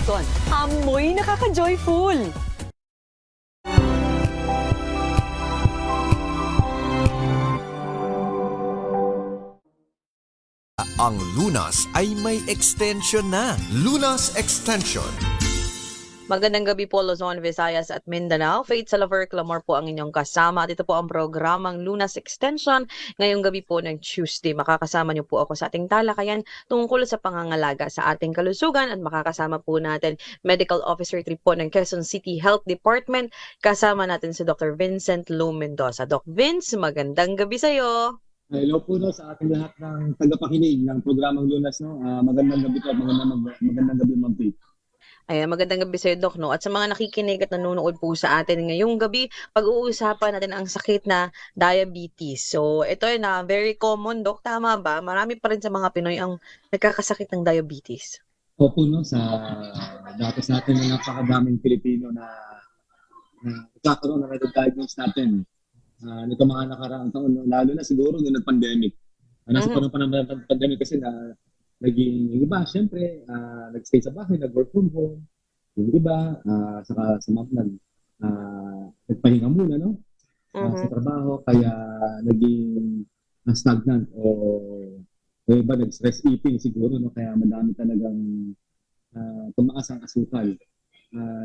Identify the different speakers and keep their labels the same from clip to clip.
Speaker 1: Lipton. Amoy nakaka-joyful!
Speaker 2: Ang Lunas ay may extension na. Lunas Extension.
Speaker 1: Magandang gabi po Luzon, Visayas at Mindanao. Faith Salaver Clamor po ang inyong kasama. At ito po ang programang Lunas Extension. Ngayong gabi po ng Tuesday, makakasama niyo po ako sa ating talakayan tungkol sa pangangalaga sa ating kalusugan at makakasama po natin Medical Officer 3 po ng Quezon City Health Department. Kasama natin si Dr. Vincent Lou Mendoza. Doc Vince, magandang gabi sa'yo.
Speaker 3: Hello po no, sa ating lahat ng tagapakinig ng programang Lunas. No? Magandang gabi po, magandang gabi Ma'am Faith.
Speaker 1: Ayan, magandang gabi sa'yo, Doc. No? At sa mga nakikinig at nanonood po sa atin ngayong gabi, pag-uusapan natin ang sakit na diabetes. So, ito ay na very common, Doc. Tama ba? Marami pa rin sa mga Pinoy ang nagkakasakit ng diabetes.
Speaker 3: Opo no, sa datos natin na napakadaming Pilipino na nagkakaroon na diagnose natin. Nito mga nakaraang taon, no? Lalo na siguro nung nag-pandemic. Nasa panahon pa ng pandemic kasi na naging yung iba, syempre, nag-stay sa bahay, nag-work from home. Yung iba, saka sa mga nagpahinga muna, no? Sa trabaho, kaya naging stagnant o yung iba, nag-stress eating siguro, no? Kaya madami talagang tumaas ang asukal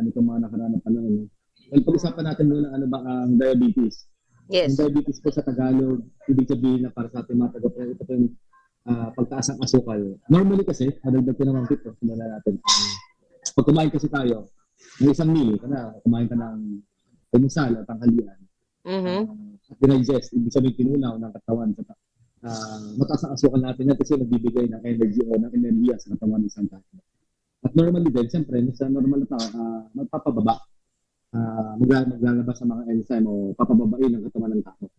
Speaker 3: nitong mga nakaraan na panahon. No? Well, pag-usapan natin muna ano ba ang diabetes.
Speaker 1: Yes.
Speaker 3: Ang diabetes po sa Tagalog, ibig sabihin na para sa ating mga tagapakinig, ito po yung pagtaas ng asukal. Normally kasi, hadagdag ko naman dito, simula natin. Pag kumain kasi tayo, ng isang meal, kumain ka ng almusal at tanghalian. At dinigest, ibig sabihin tinunaw ng katawan. Mataas ang asukal natin yan kasi nagbibigay ng energy o ng enerhiya sa katawan ng isang tao. At normally din, siyempre, sa normal na tao, magpapababa. Maglalabas sa mga enzyme o papababain ng katawan ng tao.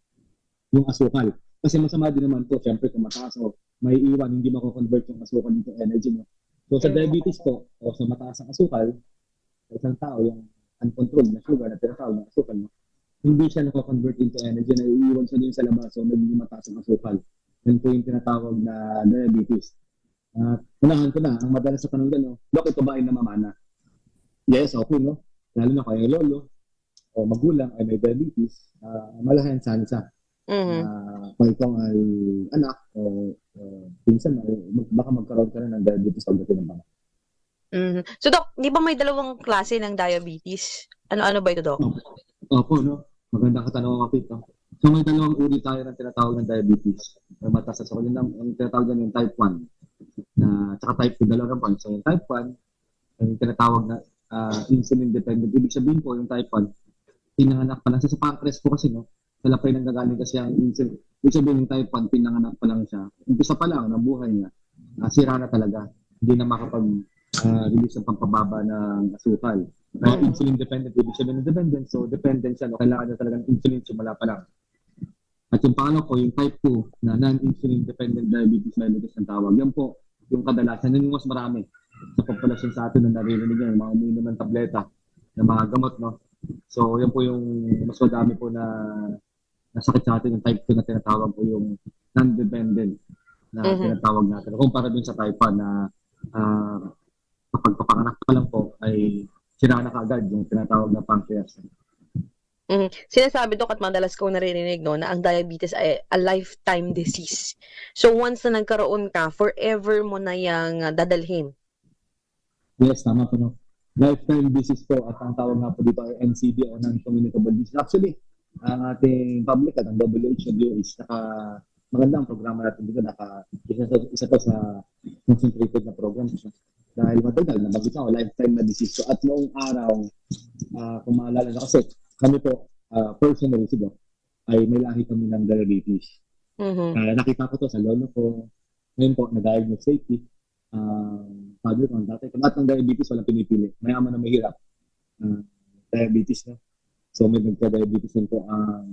Speaker 3: Yung asukal. Kasi masama din naman to, siyempre kung mataas o may iwan, hindi mako-convert yung asukal into energy mo. So sa diabetes po, o sa mataas ang asukal, sa isang tao, yung uncontrolled na sugar na tinatawag ng asukal mo, hindi siya nako-convert into energy, na iiwan siya din sa labas, so naging mataas ang asukal. Yan po yung tinatawag na diabetes. Unahan ko na, ang madalas sa tanong dyan, no? Bakit ito ba ay namamana? Yes, okay, no? Lalo na kaya lolo o magulang ay may diabetes, malaking sansa. Kung ikaw ay anak o pinsan, baka magkaroon ka na ng diabetes pagdating ng mga.
Speaker 1: So, Doc, di ba may dalawang klase ng diabetes? Ano-ano ba ito, Doc?
Speaker 3: Opo, no? Magandang katanungan kapit. No? So, may dalawang uri tayo ng tinatawag ng diabetes. May mataas sa kunin ang tinatawag yan yung type 1. Tsaka type 2, dalawang point. So, yung type 1, yung tinatawag na insulin dependent. Ibig sabihin po, yung type 1, pinanganak pa lang siya sa pancreas po kasi, no? Talapay nang gagaling kasi ang insulin. Ibig sabihin yung type 1, pinanganak pa lang siya. Umpisa pa lang ng buhay niya. Sira na talaga. Hindi na makapag-release ng pampababa ng asukal. Insulin dependent, ibig sabihin ng dependent. So, dependent siya. No? Kailangan niya talaga ng insulin simula pa lang. At yung pangalawa po, yung type 2 na non-insulin dependent diabetes mellitus ang tawag. Yan po, yung kadalasan. Yan yung mas marami sa populasyon sa atin na naririnig niya, yung mga umiinom ng tableta, ng mga gamot, no? So, yan po yung mas madami po na nasakit sa atin, yung type 2 na tinatawag po yung non-dependent na tinatawag natin. Kumpara dun sa type 1 na kapag kapanganak pa lang po ay sira na kaagad yung tinatawag na pancreas.
Speaker 1: Sinasabi, Doc, at madalas ko naririnig, no, na ang diabetes ay a lifetime disease. So, once na nagkaroon ka, forever mo na yung dadalhin.
Speaker 3: Yes, tama po, no? Lifetime disease po at ang tawag nga po dito ay NCD o non-communicable disease. Actually, ang ating public at ang WHO is magandang programa natin dito. Isa to sa concentrated na program. Dahil matagal, nabagit ako, lifetime na disease. So, at noong araw, kung maalala na kasi, kami po, personally siguro, ay may lahi kami ng diabetes. Nakita ko to sa lolo ko. Ngayon po, na-diagnose safety. Father ko, dati, lahat ng diabetes, walang pinipili. Mayaman na mahirap. Diabetes, no? So, may nagka-diabetes din po ang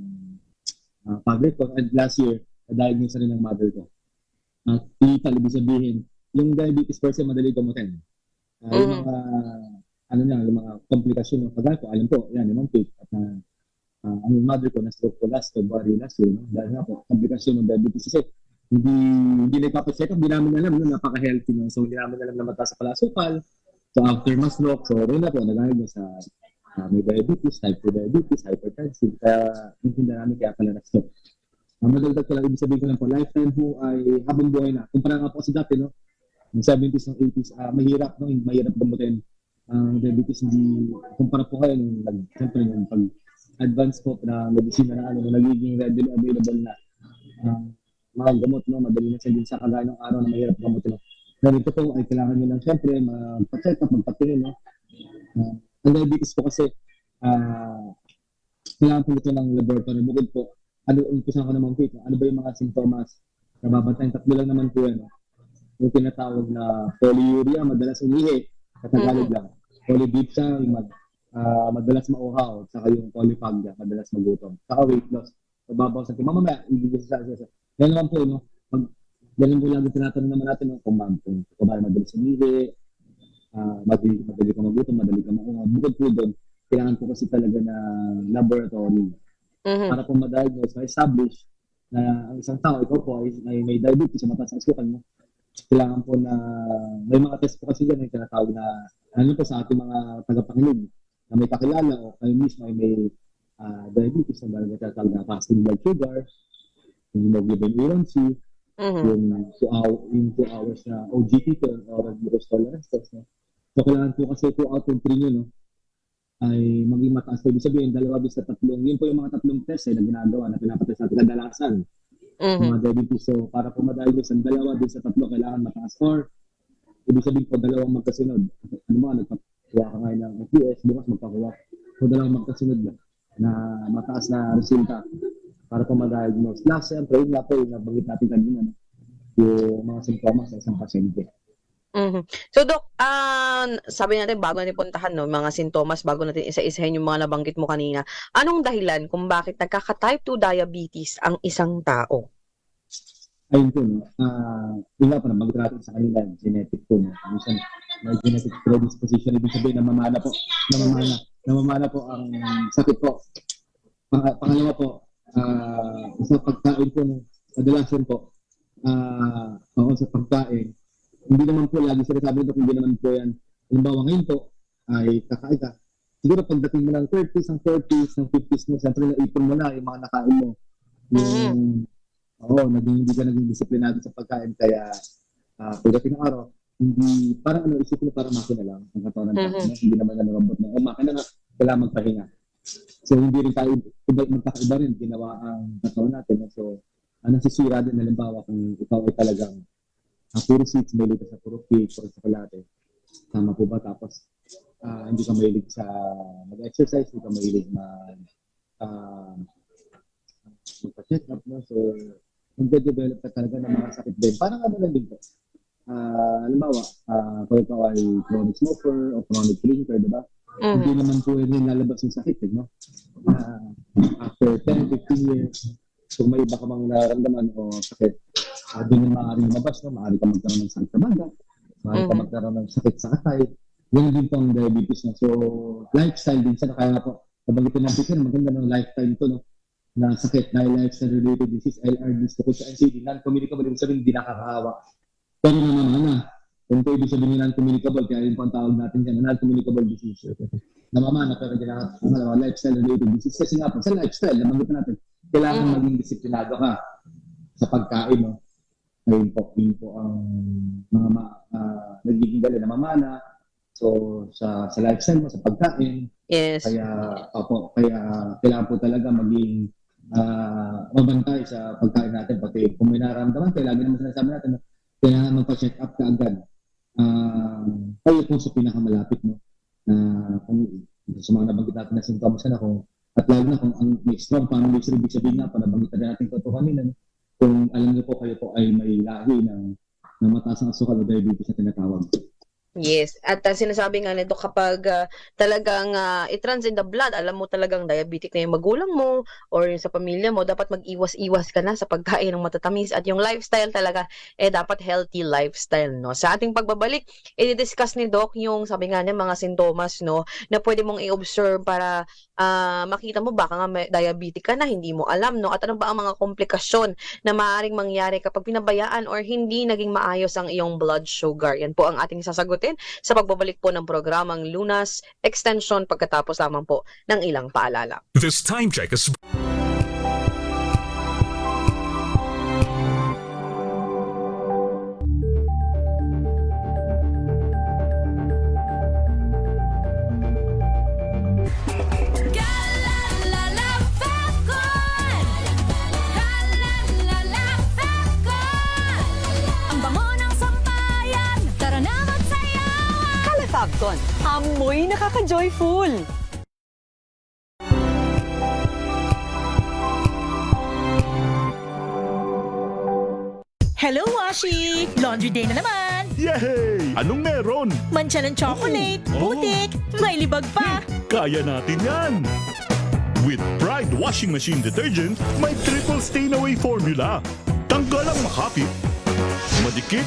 Speaker 3: father ko. And last year, na-diagnose na rin ng mother ko. At ibig sabihin, yung diabetes per se, madali gamutin. Yung mga, yung mga komplikasyon ng pagay ko, alam po, yan, yung cake. At ang mother ko, na-stroke ko last February last year. No? Dahil nga po, komplikasyon ng diabetes. Kasi, hindi nagpapacheck up, hindi namin alam, no? Napaka-healthy. No? So, hindi namin alam na mataas sa palasukal. So after ma-stroke, so rin na po, nag-diagnose sa may diabetes, type 2 diabetes, hypertensive. Kaya hindi namin kaya pala na-stroke. Madagdag ko lang, ibig sabihin ko lang po, lifetime po ay habang buhay na. Kumpara nga po kasi dati, no? Yung 70s ng 80s, mahirap, no? Mahirap gamutin ang diabetes. Hindi, kumpara po kayo, siyempre, yung pag-advance po na medicine na nagiging readily available na mga gamot, no? Madali na siya din sa kagaya ng araw na mahirap gamutin. No? Pero ito po ay kailangan nyo lang, siyempre, magpa-check up, magpatingin, no? Ang diabetes po kasi, kailangan po ito ng laboratory. Bukod po, umpisan ko naman po ito. Ano ba yung mga sintomas? Nababantayan, 3 lang naman po yan. Yung tinatawag na polyuria, madalas umihi, sa Tagalog lang. Polydipsia, madalas mauhaw, saka yung polyphagia, madalas magutom. Saka weight loss. Mababaw sa mamaya, ibigay sa. Yan naman po, no? Ganun po lagi tinatanong naman natin, kung madalas umihi, madali ka magutom, madali ka mauhaw. Bukod po doon, kailangan po kasi talaga na laboratory. Para po ma-diagnose, ma-establish na ang isang tao, ikaw po ay may diabetes, mataas ang sukan mo. Kailangan po na, may mga test po kasi yan, yung tinatawag na, ano po sa ating mga tagapakinig, na may kakilala o kayo mismo ay may diabetes, na talaga tinatawag na fasting blood sugar, yung hemoglobin A1C, yung 2 hours na OGTT or glucose tolerance test. No? So kailangan po kasi 2 out of 3 nyo, no? Ay maging mataas. Ibig sabihin, 2 bis sa 3. Yun po yung mga 3 test na ginagawa na pinapatest natin kadalasan. Mga diabetes. So, para po ma-diagnose ang 2 bis sa 3, kailangan mataas. Or, ibig sabihin po, 2 magkasunod. Ano mo, nagpakuha ka ngayon ng FPS, bukas magpakuha. So, 2 magkasunod na mataas na resulta para po ma-diagnose. Last, siyempre, yun nga po yung nabanggit natin kanina, yung mga simptomas sa isang pasyente.
Speaker 1: So, Doc, sabi natin bago natin puntahan, no, mga sintomas, bago natin isa-isahin yung mga nabanggit mo kanina, anong dahilan kung bakit nagkaka-type 2 diabetes ang isang tao?
Speaker 3: Ayun po, no? Yun nga po, nabanggit natin sa kanila, genetic po. No? Minsan, may genetic predisposition, ibig sabihin, namamana po ang sakit po. Pangalawa po, sa pagkain po, no? Kadalasan po, sa pagkain, hindi naman po lagi sinasabi nito, hindi naman po yan. Halimbawa ngayon po, ay kakain ka. Siguro pagdating mo ng 30s, ng 40s, ng 50s mo, siyempre naipon mo na yung mga nakain mo. Hindi ka naging disiplinado sa pagkain. Kaya pagdating ng araw, hindi, parang isipin mo parang makina lang ang katawan ng tao. Hindi naman robot na, makina nga, kailangan magpahinga. So hindi rin tayo, magkakaiba rin, ginawa ang katawan natin. So, nasisira din, halimbawa, kung ikaw ay talagang puro sweets, mahilig ka sa puro cake, puro chocolate. Tama po ba? Tapos, hindi ka mahilig sa mag-exercise, hindi ka mahilig magpa-check up. No? So, mag-develop ka talaga ng mga sakit din. Parang ano lang din po. Halimbawa, kung ikaw ay chronic smoker o chronic drinker, diba? Hindi naman po yun lalabas yung sakit. No? After 10-15 years, kung may iba ka mang nararamdaman o sakit, doon yung maaaring lumabas, no? Maaari ka magkaroon ng sakit sa baga, maaari ka magkaroon ng sakit sa atay. Yan din po ang diabetes na. So, lifestyle din siya. Kaya po, nabanggit natin, maganda ng lifetime to, no? Na sakit dahil lifestyle-related disease, LRDs, tukod sa NCD, non-communicable, ibig sabihin, hindi nakakahawa. Pero namamana. Kung ito ibig sabihin non-communicable, kaya yun po ang tawag natin dyan, non-communicable disease. Namamana, pero hindi nakakahawa, lifestyle-related disease. Kasi nga po, sa lifestyle, nabanggit natin, kailangan maging disiplinado ka sa pagkain, no? Ayun po ang mga nagiging gali na mamana. So, sa lifestyle mo, sa pagkain.
Speaker 1: Yes.
Speaker 3: Kaya kailangan po talaga maging mabantay sa pagkain natin. Pati kung may nararamdaman, kaya lagi naman sinasabi natin, kailangan magpa-check up ka agad. Kayo po sa pinakamalapit, no? Kung sa mga nabanggit natin na sintomas na at lalo na kung ang may strong family history, ibig sabihin nga, nabanggit na natin katotohanin, kung alam niyo po kayo po ay may lahi ng mataas ang asukal o diabetes na tinatawag.
Speaker 1: Yes, at sinasabi nga nito kapag talagang it runs in the blood, alam mo talagang diabetic na yung magulang mo or yung sa pamilya mo, dapat mag-iwas-iwas ka na sa pagkain ng matatamis at yung lifestyle talaga, dapat healthy lifestyle, no? Sa ating pagbabalik, i-discuss ni Doc yung sabi nga niya mga sintomas, no, na pwede mong i-observe para makita mo baka nga may diabetic ka na, hindi mo alam, no? At ano ba ang mga komplikasyon na maaaring mangyari kapag pinabayaan or hindi naging maayos ang iyong blood sugar? Yan po ang ating sasagutin natin sa pagbabalik po ng programang Lunas Extension pagkatapos lamang po ng ilang paalala.
Speaker 4: This time check is
Speaker 5: Fabcon, amoy nakaka-joyful!
Speaker 6: Hello, Washi! Laundry day na naman!
Speaker 7: Yay! Anong meron?
Speaker 6: Mancha ng chocolate, putik, may libag pa!
Speaker 7: Kaya natin yan! With Pride Washing Machine Detergent, may triple stain-away formula. Tanggal ang makapit, madikit,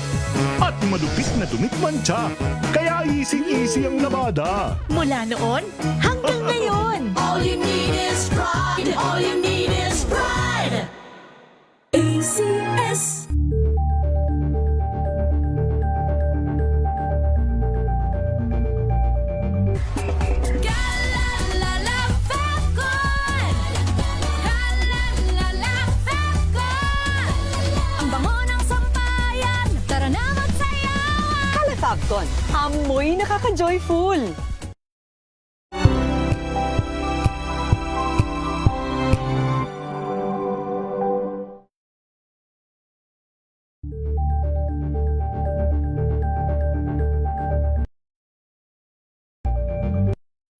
Speaker 7: at malupit na dumit mancha. Kaya easy-easy ang labada.
Speaker 6: Mula noon hanggang ngayon!
Speaker 8: All you need is pride. All you need is pride. ACS.
Speaker 5: Fabcon, amoy nakaka-joyful!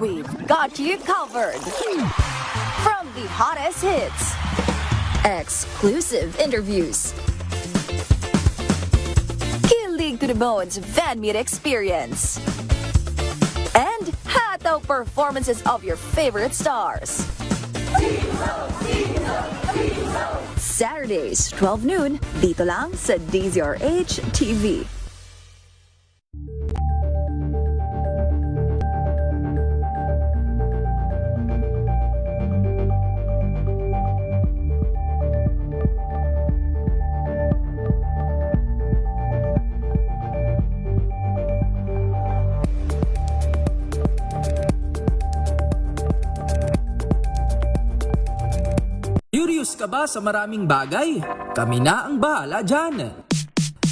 Speaker 8: We've got you covered. From the hottest hits, exclusive interviews, kilig to the bones fan meet experience, and hataw performances of your favorite stars. Saturdays, 12 noon, dito lang sa DZRH TV.
Speaker 9: Curious ka ba sa maraming bagay? Kami na ang bahala dyan.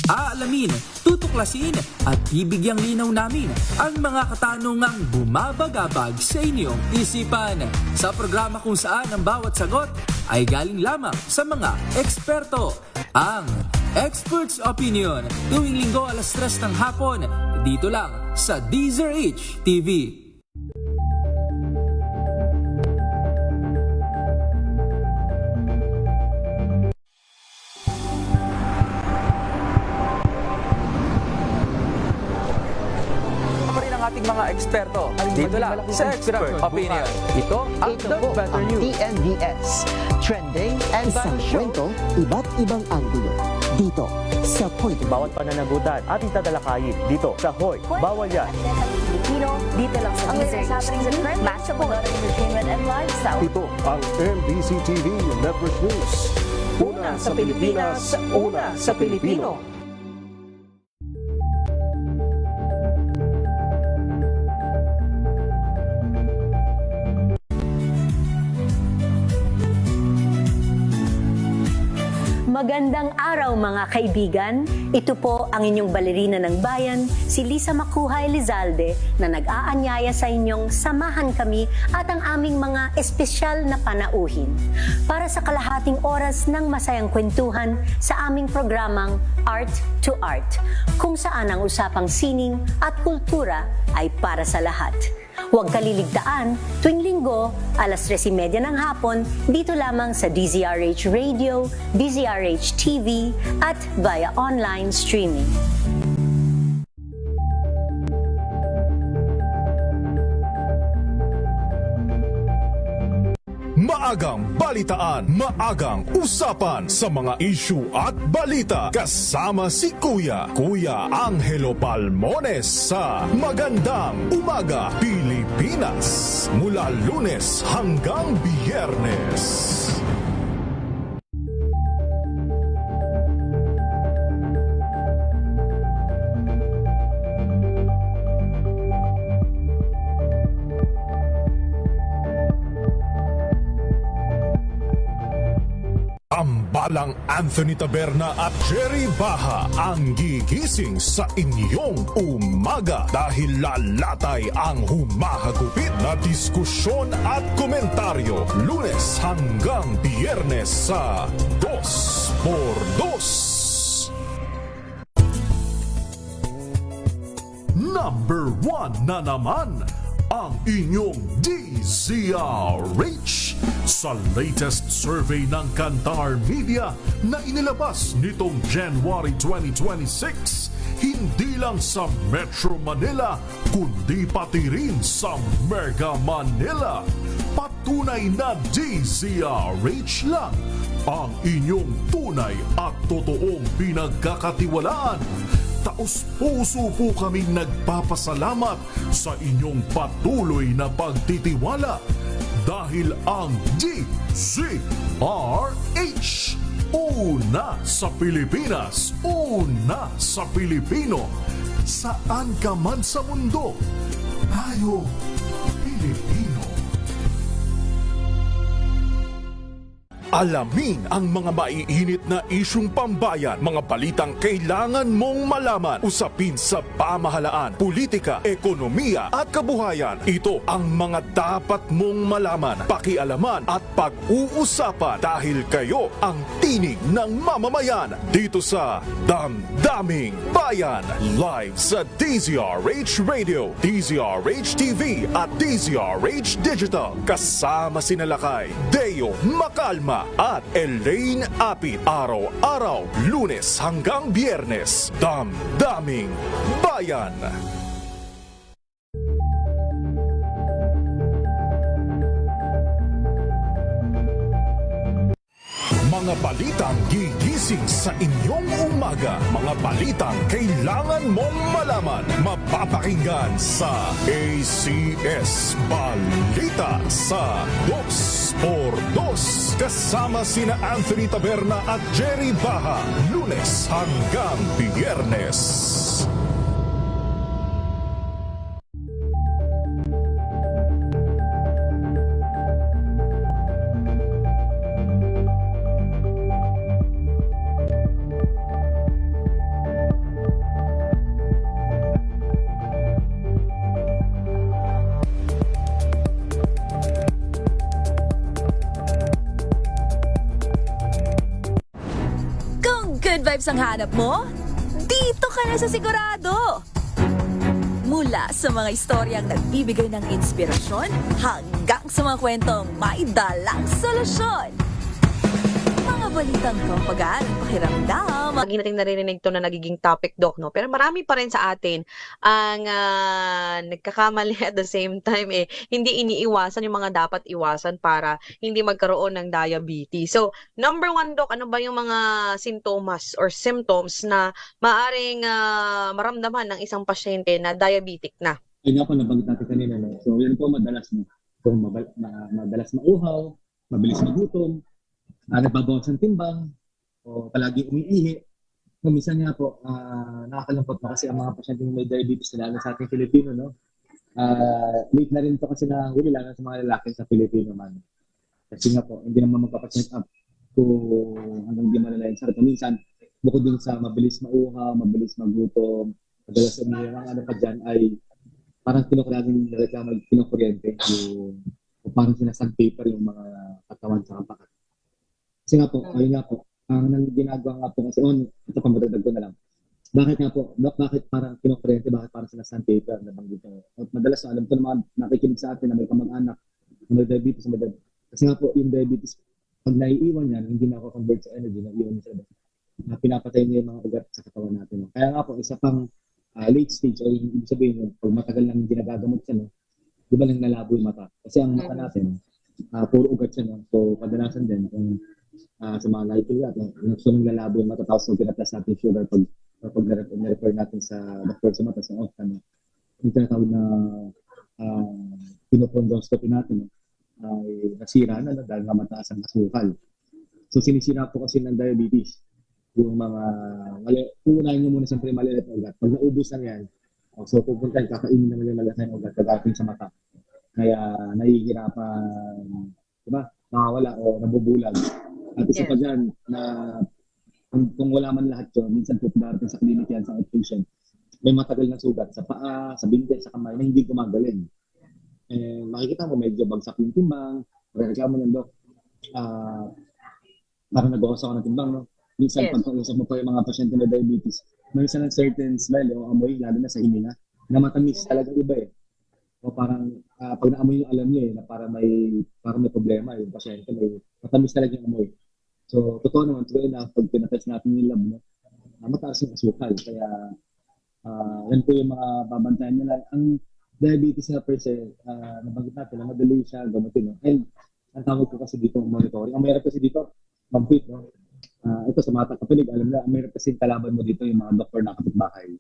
Speaker 9: Aalamin, tutuklasin at bibigyang linaw namin ang mga katanungang bumabagabag sa inyong isipan. Sa programa kung saan ang bawat sagot ay galing lamang sa mga eksperto. Ang Expert's Opinion, tuwing linggo alas 3 ng hapon, dito lang sa DZRH TV.
Speaker 10: ating mga eksperto. Dito lang sa Expert Opinion. Ito ang The Better News.
Speaker 11: TNVS. Trending and
Speaker 12: isang kwento, iba't ibang anggulo. Dito sa Point.
Speaker 13: Bawat pananagutan ating tatalakayin dito sa Hoy. Bawal yan.
Speaker 8: Filipino, dito lang sa DZRH. Match up entertainment and lifestyle.
Speaker 14: Ito ang MBC TV Network News.
Speaker 5: Una sa Pilipinas, una sa Pilipino.
Speaker 15: Magandang araw mga kaibigan. Ito po ang inyong balerina ng bayan, si Lisa Macuhay Lizalde, na nag-aanyaya sa inyong samahan kami at ang aming mga espesyal na panauhin para sa kalahating oras ng masayang kwentuhan sa aming programang Art to Art, kung saan ang usapang sining at kultura ay para sa lahat. Huwag kaliligtaan, tuwing linggo, alas 3:30 ng hapon, dito lamang sa DZRH Radio, DZRH TV, at via online streaming.
Speaker 7: Maagang balitaan, maagang usapan sa mga issue at balita. Kasama si Kuya Angelo Palmones sa Magandang Umaga Pilipinas. Mula Lunes hanggang Biyernes.
Speaker 14: Tambalang Anthony Taberna at Jerry Baha ang gigising sa inyong umaga dahil lalatay ang humahagupit na diskusyon at komentaryo Lunes hanggang Biyernes sa 2x2. Number 1 na naman ang inyong DZRH sa latest survey ng Kantar Media na inilabas nitong January 2026. Hindi lang sa Metro Manila, kundi pati rin sa Mega Manila. Patunay na DZRH lang ang inyong tunay at totoong pinagkakatiwalaan. Taos-puso po kaming nagpapasalamat sa inyong patuloy na pagtitiwala dahil ang DZRH, una sa Pilipinas, una sa Pilipino, saan ka man sa mundo, tayo Pilipino. Alamin ang mga maiinit na isyung pambayan, mga balitang kailangan mong malaman, usapin sa pamahalaan, politika, ekonomiya at kabuhayan. Ito ang mga dapat mong malaman, pakialaman at pag-uusapan dahil kayo ang tinig ng mamamayan dito sa Damdaming Bayan. Live sa DZRH Radio, DZRH TV at DZRH Digital. Kasama sina Lakay, Deo Macalma at Elaine Apit. Araw-araw, Lunes hanggang Biyernes. Damdaming Bayan. Mga balitang gigising sa inyong umaga. Mga balitang kailangan mong malaman. Mapapakinggan sa ACS Balita sa 2x2. Kasama sina Anthony Taberna at Jerry Baha. Lunes hanggang Biyernes.
Speaker 8: Good vibes ang hanap mo? Dito ka na sa sigurado! Mula sa mga istoryang nagbibigay ng inspirasyon hanggang sa mga kwentong may dalang solusyon. Mga balitang kampagaan ang pakiramdam.
Speaker 1: Lagi natin naririnig to na nagiging topic, Doc, no? Pero marami pa rin sa atin ang nagkakamali at the same time, hindi iniiwasan yung mga dapat iwasan para hindi magkaroon ng diabetes. So, number 1, Doc, ano ba yung mga sintomas or symptoms na maaring maramdaman ng isang pasyente na diabetic na?
Speaker 3: Ayun nga po, nabanggit natin kanina. No? So, yun po madalas mo. So, madalas mauhaw, mabilis magutom, nagbabawas ng timbang, o palagi umiihi. So, minsan nga po, nakakalungkot na kasi ang mga pasyenteng may diabetes, lalo sa ating Pilipino, no? Late na rin po kasi nahuli, lalo sa mga lalaki sa Pilipino man. Kasi nga po, hindi naman magpapacheck up kung hanggang di malala yung sarap. Minsan, bukod din sa mabilis mauhaw, mabilis magutom, madalas umiihi, ang ano pa dyan ay parang kinukulaging reklamo, kinukuryente, yung parang sinasandpaper yung mga katawan sa kapakat. Kasi nga po, ayun nga po, ang ginagawa nga po kasi, ito pa madagdag ko na lang. Bakit nga po, Doc, bakit parang kinukurente, bakit parang sandpaper na banggit ko? At madalas, alam ko naman, nakikinig sa atin na may kamag-anak, na may diabetes, kasi nga po, yung diabetes, pag naiiwan yan, hindi na ako convert sa energy, naiiwan niya sa labas. Pinapatay niya yung mga ugat sa katawan natin. No? Kaya nga po, isa pang late stage, o ibig sabihin, pag matagal lang hindi nagagamot siya, no? Di ba lang nalabo yung mata? Kasi ang mata natin, puro ugat siya, no? So, kadalasan din, kung sa mga light ugat, gusto nang lalabo yung mata, tapos nung pinatlas natin sugar, pag na-refer natin sa doctor sa mata, sa ofta, no? Yung tinatawag na pinopondoscopy natin, no? Ay nasira na dahil nga mataas ang asukal. So, sinisira po kasi ng diabetes yung mga, unahin nyo muna siyempre maliit na ugat. Pag naubos na yan, so pupunta, kakainin naman yung maliit na ugat kagating sa mata. Kaya nahihirapan, diba, nakawala o nabubulag At isa pa dyan, na kung wala man lahat yun, minsan po darating sa clinic yan, sa outpatient, may matagal na sugat sa paa, sa binti, sa kamay na hindi gumagaling. Makikita mo medyo bagsak yung timbang, reklamo ng dok, parang nag-uusap ako ng timbang, no? Minsan pagkausap mo pa yung mga pasyente na diabetes, minsan ng certain smell o amoy, lalo na sa hininga, na matamis talaga iba eh. O parang pag naamoy yung alam niyo na parang may problema yung pasyente, may matamis talaga yung amoy. So totoo naman, true na pag pinatest natin yung lab, no? Mataas yung asukal. Kaya yan po yung mga babantayan nila. Ang diabetes na per se, nabanggit natin, madali siya gamutin. No? And ang tawag ko kasi dito monitoring. Ang mayroon kasi dito, complete, no? Ito sa mga kapilig, alam na, mayroon kasi kalaban mo dito yung mga doktor na kapitbahay.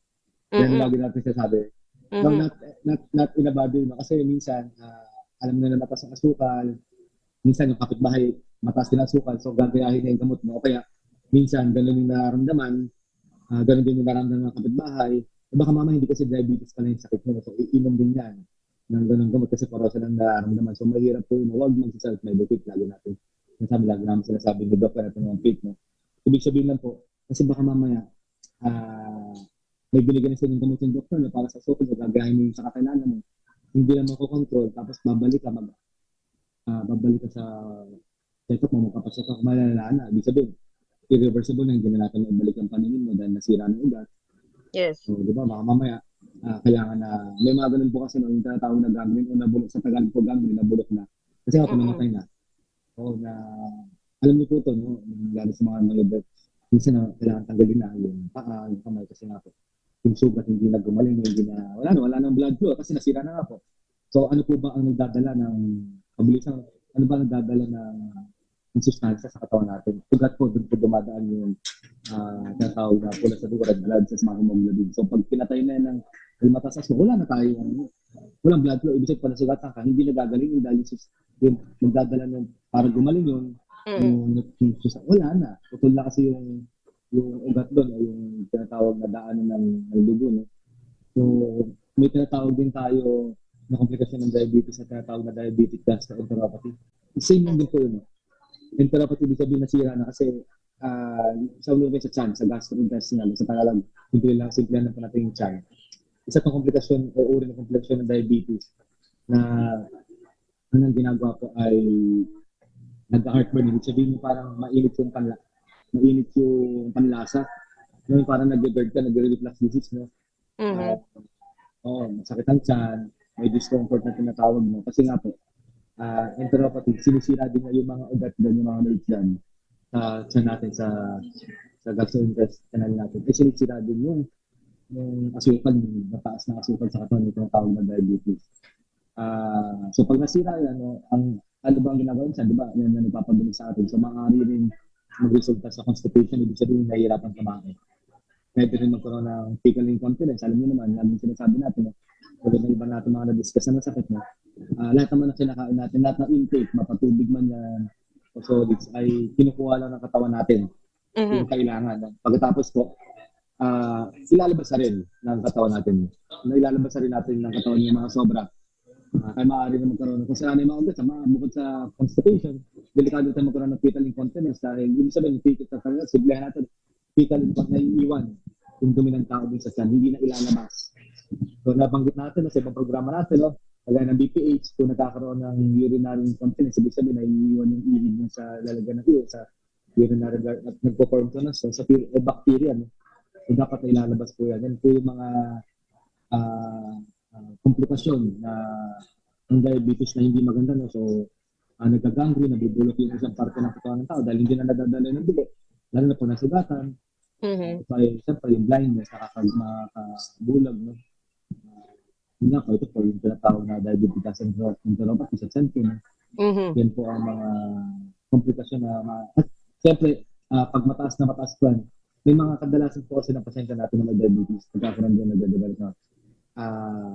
Speaker 3: Yan lagi natin sasabi. Not in a bad way, no? Kasi minsan, alam mo na mataas ang asukal, minsan yung kapitbahay, mataas din ang asukal, so gagayahin na yung gamot mo. O kaya, minsan, ganun yung nararamdaman, ganun din yung nararamdaman ng kapitbahay. Baka mama, hindi kasi diabetes ka na yung sakit mo, so iinom din yan ng ganun gamot kasi para sa nang nararamdaman. So mahirap po yun, huwag mag-self-medicate lagi natin. Lagi namin sinasabi ni Doc na ito ng fit, no? Ibig sabihin lang po, kasi baka mamaya, may binigyan na sa inyong gamot yung doktor na para sa sukol, gagayahin mo yung sa kakailangan mo. Hindi lang makokontrol, tapos babalik ka sa check-up mo, magpapacheck up, malala na. Ibig sabihin, irreversible na, hindi na natin maibalik ang paningin mo dahil nasira ng ugat.
Speaker 1: Yes.
Speaker 3: So, di ba, baka mamaya, kailangan na, may mga ganun po kasi yung tinatawag na gangrene o nabulok sa Tagalog po gangrene, nabulok na. Kasi nga, pumamatay na. So, alam niyo po ito, no? Lalo sa mga edad, minsan na kailangan tanggalin na yung paa, yung kamay, kasi nga po, yung sugat hindi na gumaling, wala nang blood flow kasi nasira na nga po. So, ano po ba ang nagdadala ng pabilisan? Ano ba ang nagdadala ng sustansya sa katawan natin? Sugat po, doon po dumadaan yung tinatawag na pula sa dugo, red blood cells, mga hemoglobin. So, pag pinatay na ng mataas, wala na tayo, walang blood flow, ibig sabihin pala sugatan ka, hindi nagagaling yung dialysis, yung nagdadala ng para gumaling yun, yung wala na. Tutol na kasi yung ugat doon, o yung tinatawag na daanan ng dugo. No? So, may tinatawag din tayo na komplikasyon ng diabetes na tinatawag na diabetic gastroenteropathy. Same lang din po yun. Enteropathy, ibig sabihin nasira na kasi sa ulo sa tiyan, sa gastrointestinal, sa Tagalog, simple lang po natin yung tiyan. Isa pang komplikasyon o uri ng komplikasyon ng diabetes na anong ginagawa ko ay nagka-heartburn. Ibig sabihin parang mainit yung panlasa. Parang nag-GERD ka, nag-reflux disease, no? Masakit ang tiyan, may discomfort na tinatawag mo. Kasi nga po, enteropathy, sinisira din na yung mga ugat doon, yung mga nerves dyan sa tiyan natin, sa gastrointestinal natin. Kasi sinisira din yung asukal, mataas na asukal sa katawan, yung tinatawag na diabetes. So pag nasira yan, ano ba ang ginagawa siya? Diba? Yan na nagpapadumi sa atin. So maaari rin magresulta sa constipation, ibig sabihin nahihirapan kumain. Pwede rin magkaroon ng fecal incontinence. Alam niyo naman, laging sinasabi natin, tulad ng iba natin mga na-discuss na sakit mo, lahat naman na kinakain natin, lahat ng intake, mapatubig man yan, o solids, ay kinukuha lang ng katawan natin yung kailangan. Pagkatapos po, ilalabas na rin ng katawan natin. Ilalabas na rin natin ng katawan yung mga sobra. Kaya maaari na magkaroon ng kasalanan yung mga ugat, bukod sa constipation, delikado tayo magkaroon ng fetal incontinence dahil ibig sabihin, simplihan natin, fetal incontinence na iiwan yung dumi ng tao din sa tiyan, hindi na ilalabas. So nabanggit natin sa ibang programa natin, kagaya ng BPH, kung nagkakaroon ng urinary incontinence, ibig sabihin na iiwan yung ihid yung sa lalagyan ng iyo, sa urinary at nagpo-form to na sa bacteria. No? So dapat na ilalabas po yan. Yan po yung mga komplikasyon ng diabetes na hindi maganda. No? So, nagka-gangrene, nabubulok yung isang parte ng katawan ng tao dahil hindi na nadadala ng dugo. Lalo na po nasugatan. Siyempre, yung blindness, nakakabulag. No? Yun nga po, ito po yung tinatawag na diabetic gastroenteropathy sa sentin. Yan po ang mga komplikasyon na at siyempre, pag mataas pa, may mga kadalasan po kasi ng pasyente natin na may diabetes. Pagkakaroon din nagdedevelop na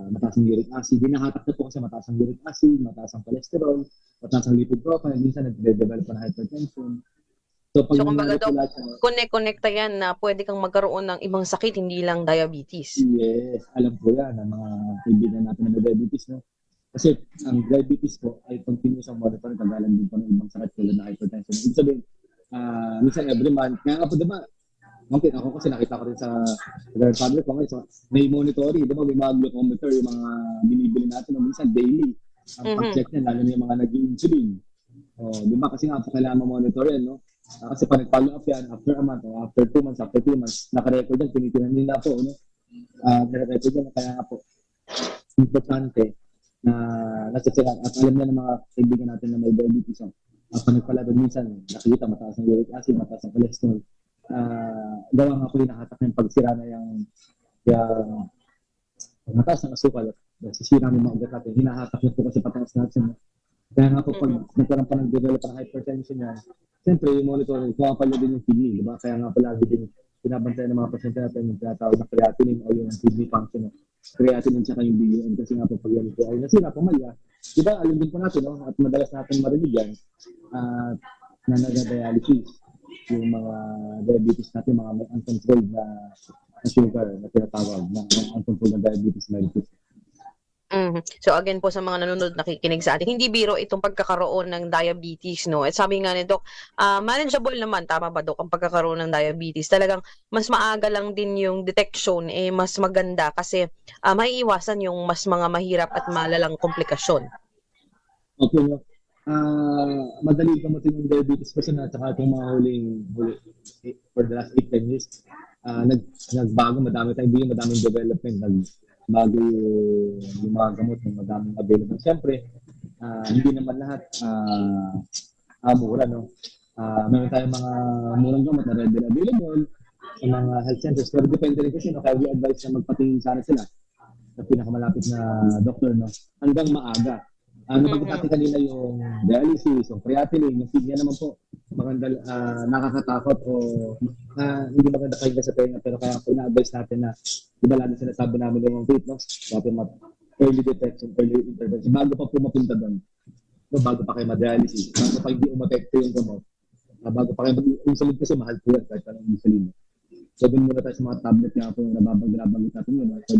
Speaker 3: mataas ang uric acid. Hinahatak na po kasi mataas ang uric acid, mataas ang cholesterol, mataas ang lipid profile, minsan nagde-develop na hypertension. So
Speaker 1: kumbaga daw, connect-connecta yan na pwede kang magkaroon ng ibang sakit, hindi lang diabetes.
Speaker 3: Yes, alam ko yan ang mga kaibigan natin na may diabetes. No? Kasi ang diabetes po ay continuous ang monitoring, kagalan din po ng ibang sakit tulad na hypertension. Ibig sabihin, minsan every month. Kaya nga po, diba, mungkin ako kasi nakita ko rin sa Republic ko ngayon, so, may monitoring, diba, may mga glucometer, yung mga binibili natin, minsan daily. Ang pag-check niya, lalo na yung mga nag-insulin. Diba, kasi nga po kailangan ma-monitor yan, no? Kasi pag nag-follow up yan, after a month, o after 2 months, after 3 months, naka-record yan, tinitinan nila po, no? Naka-record yan, kaya nga po, importante na nasasiraan at alam na ng mga kaibigan natin na may diabetes. Pag nagpala doon minsan, nakikita mataas ang uric acid, mataas ang cholesterol. Gawa nga po hinahatak ng pagsira na yung mataas ang asukal at nasisira ng mga ugat natin. Hinahatak na po kasi pataas natin. Kaya nga po pag nagkaroon pa ng-develop ng hypertension yan, siyempre yung monitoring, pumapalo din yung kidney, di ba? Kaya nga pala din binabantayan ng mga pasyente natin yung tinatawag na creatinine o yung kidney function. Creatinine tsaka yung BUN kasi nga po pag yan ito ay nasira, pumalya. Di ba, alam din po natin, no? At madalas natin marinig yan na nag-dialysis yung mga diabetes natin, mga may uncontrolled na sugar na tinatawag, na uncontrolled na diabetes mellitus.
Speaker 1: So again po sa mga nanonood nakikinig sa atin, hindi biro itong pagkakaroon ng diabetes, no? At sabi nga ni Doc, manageable naman, tama ba Doc, ang pagkakaroon ng diabetes. Talagang mas maaga lang din yung detection, mas maganda kasi maiiwasan yung mas mga mahirap at malalang komplikasyon.
Speaker 3: Okay, no? Madali gamutin yung diabetes kasi na saka itong mga huli for the last 8-10 years, nagbago, madami tayong bigyan, madaming development, bago yung mga gamot ng madaming available. Siyempre, hindi naman lahat mura, no? Meron tayong mga murang gamot na readily available sa mga health centers. Pero depende rin kasi, no? Kaya we advise na magpatingin sana sila sa pinakamalapit na doktor, no? Hanggang maaga. Nabanggit natin kanina yung dialysis, yung creatinine, yung kidney naman po, maganda, nakakatakot o hindi maganda kayo sa tenga, pero kaya po ina-advise natin na diba lagi sinasabi namin yung fit, no? Dapat early detection, early intervention, bago pa po mapunta doon, no? Bago pa kayo ma-dialysis, bago pa hindi umapekto yung gamot, bago pa kayo mag-insulin kasi mahal po yan kahit anong insulin. So doon muna tayo sa mga tablet nga po yung nababanggit natin yun, so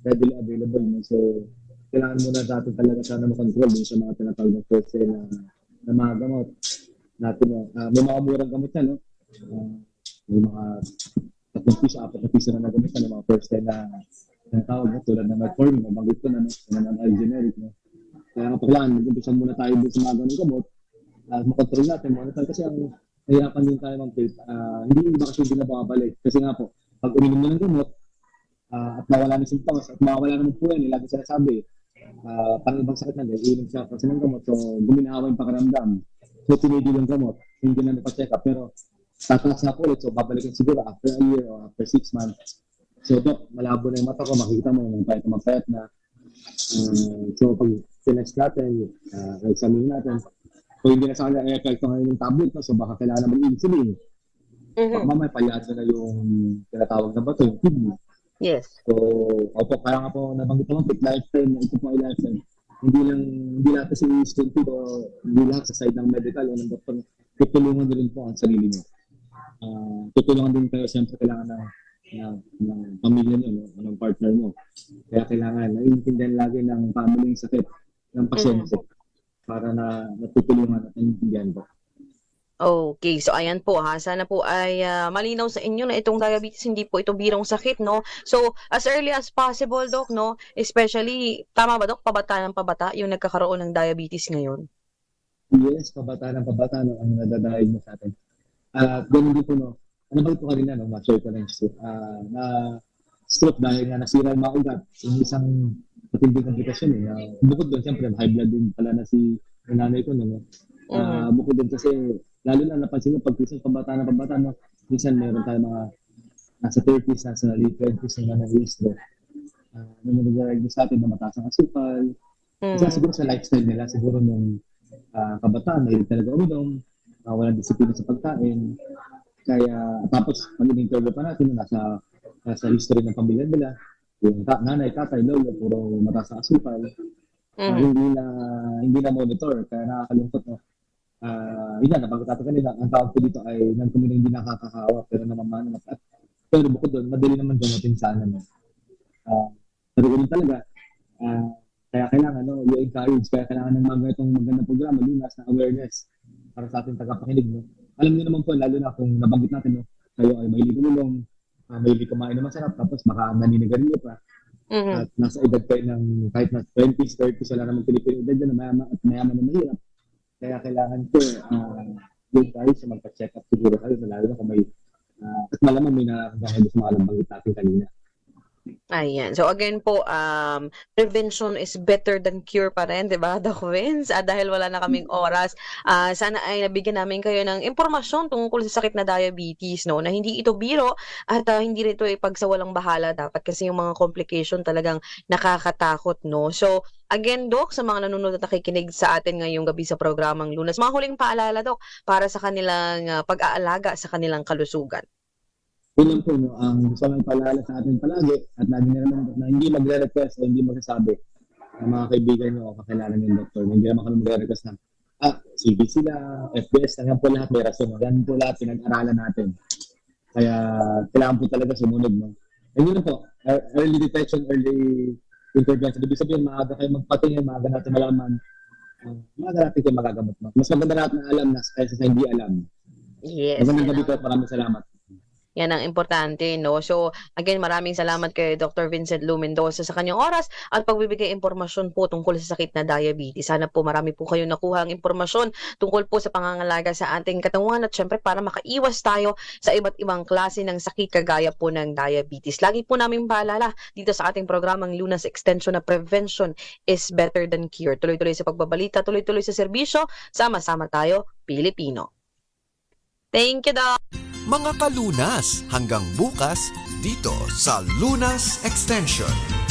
Speaker 3: readily available, no? So kailangan muna natin talaga sana makontrol din sa mga tinatawag ng first na mga gamot natin. May mga murang gamot yan, no? May mga 3 piso, 4 piso na nagamit na mga first na tinatawag, no? Tulad ng metformin, mabanggit ko na, no? Ng generic, no? Kaya nga kailangan, mag-umpisa muna tayo din sa mga ganong gamot, makontrol natin, monitor kasi ang nahirapan din tayo mag-take. Hindi ba kasi hindi na babalik? Kasi nga po, pag uminom mo ng gamot, at nawala ng symptoms, at mawala naman po yan, lagi sinasabi, parang ibang sakit na din, iinom siya kasi ng gamot, so guminawa yung pakaramdam. So tinigil yung gamot, hindi na napacheck up, pero tataas na po ulit, so babalikin siguro after a year or after 6 months. So Doc, malabo na yung mata ko, makikita mo yung mapayat na. So pag tinest natin, examine natin, so hindi na sa kanya i-effecto ngayon yung tablet, no? So baka kailangan naman insulin. Baka mamaya payado na yung tinatawag na bato, yung kidney.
Speaker 1: Yes.
Speaker 3: So, opo, kaya nga po nabanggit naman, lifetime, ito po ay lifetime. Hindi lahat kasi i-stinted o hindi lahat sa side ng medical o ng doktor. Tutulungan din po ang sarili niyo. Tutulungan din kayo, siyempre kailangan ng pamilya niyo, ng partner mo. Kaya kailangan naiintindihan lagi ng family yung sakit ng pasyente para na natutulungan at naiintindihan po.
Speaker 1: Okay, so ayan po ha, sana po ay malinaw sa inyo na itong diabetes hindi po ito birong sakit, no? So as early as possible, Doc, no? Especially, tama ba Doc, pabata ng pabata yung nagkakaroon ng diabetes ngayon?
Speaker 3: Yes, pabata ng pabata, no? Ang nadadahig mo sa atin. Ganun din po, no? Ano ba ito kanina, no? Ma-share ko na yung stroke. Na stroke dahil nga nasira yung mga ugat. Yung isang matinding komplikasyon, bukod doon, siyempre, high blood din pala na si nanay ko, no? Bukod doon kasi lalo na napansin mo pag minsan pabata, no? Minsan meron tayo mga nasa 30s, nasa late 20s na nag-risk. Nung nag-diagnose sa atin na mataas ang asukal. Kasi siguro sa lifestyle nila, siguro nung kabataan, mahilig talaga uminom, walang disiplina sa pagkain. Kaya tapos pag-interview pa natin, nasa history ng pamilya nila, yung nanay, tatay, lolo, puro mataas ang asukal. Hindi na monitor, kaya nakakalungkot, no? Yun na, nabanggit natin kanila, ang tawag ko dito ay nang-community hindi nakakahawa, pero namamana. Pero bukod doon, madali naman gamatin sana. No? Pero ganun talaga, kaya kailangan, no, you encourage, kaya kailangan ng mga itong magandang programa, lunas na awareness para sa ating tagapakinig. No? alam niyo naman po, lalo na kung nabanggit natin, no, kayo ay mahilig umulong, mahilig kumain ng masarap, tapos baka naninigarilyo pa. At nasa edad kayo ng kahit na 20s, 30s, wala namang Pilipino edad dyan na mayaman at mayaman na mahirap. Kaya kailangan po, yung tayo sa magpa-check up siguro kayo, lalo na kung may, at malamang may nakakamahal sa mga banggit natin kanina.
Speaker 1: Ayan. So again po, prevention is better than cure pa rin, di ba, Doc Vince? Dahil wala na kaming oras, sana ay nabigyan namin kayo ng impormasyon tungkol sa sakit na diabetes, no? Na hindi ito biro at hindi ito ipagsawalang bahala dapat kasi yung mga complication talagang nakakatakot, no? So again, Doc, sa mga nanonood at nakikinig sa atin ngayong gabi sa programang Lunas, mga huling paalala, Doc, para sa kanilang pag-aalaga sa kanilang kalusugan.
Speaker 3: Yun lang po, no, ang gusto lang paalala sa atin palagi at lagi na naman na hindi magre-request o hindi magsasabi ng mga kaibigan nyo o kakilala ng doktor. Hindi naman kami magre-request na CV sila, FBS, hanggang po lahat may rason. Yan po lahat pinag-aralan natin. Kaya kailangan po talaga sumunod. No? And yun lang po, early detection, early intervention. Ibig sabihin, maaga kayo magpatingin, maaga natin malaman, maaga natin kayo magagamot. No? Mas maganda natin na alam na kaysa sa hindi alam.
Speaker 1: Yes.
Speaker 3: Magandang gabi po, maraming salamat.
Speaker 1: Yan ang importante, no? So, again, maraming salamat kay Dr. Vincent Lu Mendoza sa kanyang oras at pagbibigay impormasyon po tungkol sa sakit na diabetes. Sana po marami po kayo nakuha ang impormasyon tungkol po sa pangangalaga sa ating katawan at syempre para makaiwas tayo sa iba't ibang klase ng sakit kagaya po ng diabetes. Lagi po namin paalala dito sa ating programang Lunas Extension na prevention is better than cure. Tuloy-tuloy sa pagbabalita, tuloy-tuloy sa serbisyo, sama-sama tayo, Pilipino. Thank you, Doc!
Speaker 2: Mga kalunas, hanggang bukas dito sa Lunas Extension.